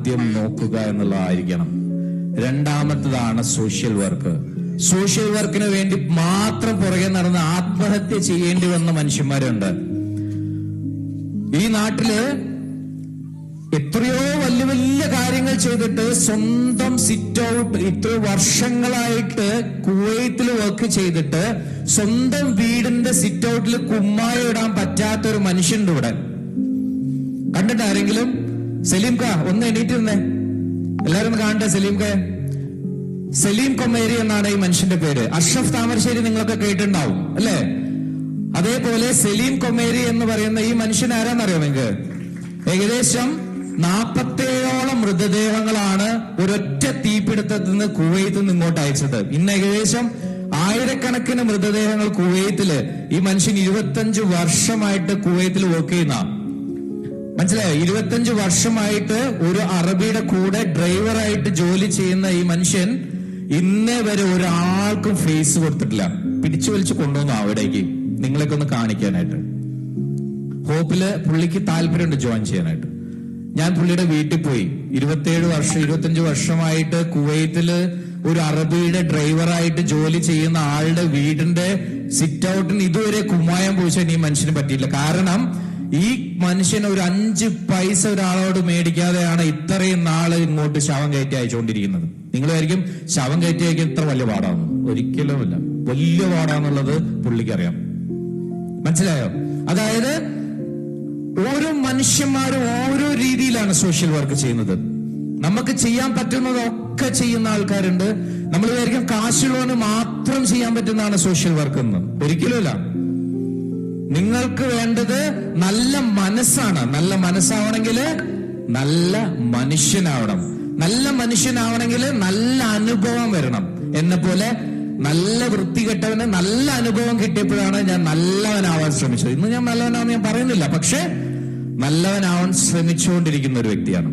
ആദ്യം നോക്കുക എന്നുള്ളതായിരിക്കണം. രണ്ടാമത്തതാണ് social work. Social വർക്കിന് വേണ്ടി മാത്രം പുറകെ നടന്ന് ആത്മഹത്യ ചെയ്യേണ്ടി വന്ന മനുഷ്യന്മാരുണ്ട്. ഈ നാട്ടില് എത്രയോ വലിയ വലിയ കാര്യങ്ങൾ ചെയ്തിട്ട് സ്വന്തം സിറ്റ് ഔട്ട് ഇത്ര വർഷങ്ങളായിട്ട് കുവൈത്തിൽ വർക്ക് ചെയ്തിട്ട് സ്വന്തം വീടിന്റെ സിറ്റ് ഔട്ടിൽ കുമ്മായ ഇടാൻ പറ്റാത്ത ഒരു മനുഷ്യനുണ്ട് ഇവിടെ. കണ്ടിട്ട് ആരെങ്കിലും? സലീം ക ഒന്ന് എണീറ്റിരുന്നേ, എല്ലാരും ഒന്ന് കാണട്ടെ. സലീം കൊമേരി എന്നാണ് ഈ മനുഷ്യന്റെ പേര്. അഷ്റഫ് താമരശ്ശേരി നിങ്ങളൊക്കെ കേട്ടിട്ടുണ്ടാവും അല്ലെ? അതേപോലെ സലീം കൊമേരി എന്ന് പറയുന്ന ഈ മനുഷ്യൻ ആരാന്നറിയോ നിങ്ങൾക്ക്? ഏകദേശം 47ഓളം മൃതദേഹങ്ങളാണ് ഒരൊറ്റ തീപിടുത്തത്തിൽ നിന്ന് കുവൈത്തിൽ നിന്ന് ഇങ്ങോട്ട് അയച്ചത്. ഇന്ന് ഏകദേശം 1000കണക്കിന് മൃതദേഹങ്ങൾ കുവൈത്തില്. ഈ മനുഷ്യൻ 25 വർഷമായിട്ട് കുവൈത്തിൽ വർക്ക് ചെയ്യുന്ന, മനസ്സിലായോ? 25 വർഷമായിട്ട് ഒരു അറബിയുടെ കൂടെ ഡ്രൈവറായിട്ട് ജോലി ചെയ്യുന്ന ഈ മനുഷ്യൻ ഇന്നേ വരെ ഒരാൾക്കും ഫേസ് കൊടുത്തിട്ടില്ല. പിടിച്ചു വലിച്ചു കൊണ്ടുവന്നു അവിടേക്ക് നിങ്ങളൊക്കെ ഒന്ന് കാണിക്കാനായിട്ട്. ഹോപ്പില് പുള്ളിക്ക് താല്പര്യമുണ്ട് ജോയിൻ ചെയ്യാനായിട്ട്. ഞാൻ പുള്ളിയുടെ വീട്ടിൽ പോയി. 25 വർഷമായിട്ട് കുവൈത്തില് ഒരു അറബിയുടെ ഡ്രൈവറായിട്ട് ജോലി ചെയ്യുന്ന ആളുടെ വീടിന്റെ സിറ്റ് ഔട്ടിന് ഇതുവരെ കുമ്മായം പൂശാൻ ഈ മനുഷ്യന് പറ്റിയില്ല. കാരണം ഈ മനുഷ്യൻ ഒരു 5 പൈസ ഒരാളോട് മേടിക്കാതെയാണ് ഇത്രയും നാള് ഇങ്ങോട്ട് ശവം കയറ്റി അയച്ചുകൊണ്ടിരിക്കുന്നത്. നിങ്ങളായിരിക്കും ശവം കയറ്റി അയക്കാൻ ഇത്ര വലിയ പാടാണ്? ഒരിക്കലുമില്ല. വലിയ പാടാന്നുള്ളത് പുള്ളിക്കറിയാം. മനസ്സിലായോ? അതായത് ഓരോ മനുഷ്യന്മാരും ഓരോ രീതിയിലാണ് സോഷ്യൽ വർക്ക് ചെയ്യുന്നത്. നമുക്ക് ചെയ്യാൻ പറ്റുന്നതൊക്കെ ചെയ്യുന്ന ആൾക്കാരുണ്ട്. നമ്മൾ വിചാരിക്കും കാശുള്ളവന് മാത്രം ചെയ്യാൻ പറ്റുന്നതാണ് സോഷ്യൽ വർക്ക് എന്ന്. ഒരിക്കലുമില്ല. നിങ്ങൾക്ക് വേണ്ടത് നല്ല മനസ്സാണ്. നല്ല മനസ്സാവണമെങ്കിൽ നല്ല മനുഷ്യനാവണം. നല്ല മനുഷ്യനാവണമെങ്കിൽ നല്ല അനുഭവം വരണം. എന്നെ പോലെ നല്ല വൃത്തികെട്ടവന് നല്ല അനുഭവം കിട്ടിയപ്പോഴാണ് ഞാൻ നല്ലവനാവാൻ ശ്രമിച്ചത്. ഇന്ന് ഞാൻ നല്ലവനാവെന്ന് ഞാൻ പറയുന്നില്ല, പക്ഷെ നല്ലവനാവാൻ ശ്രമിച്ചുകൊണ്ടിരിക്കുന്ന ഒരു വ്യക്തിയാണ്.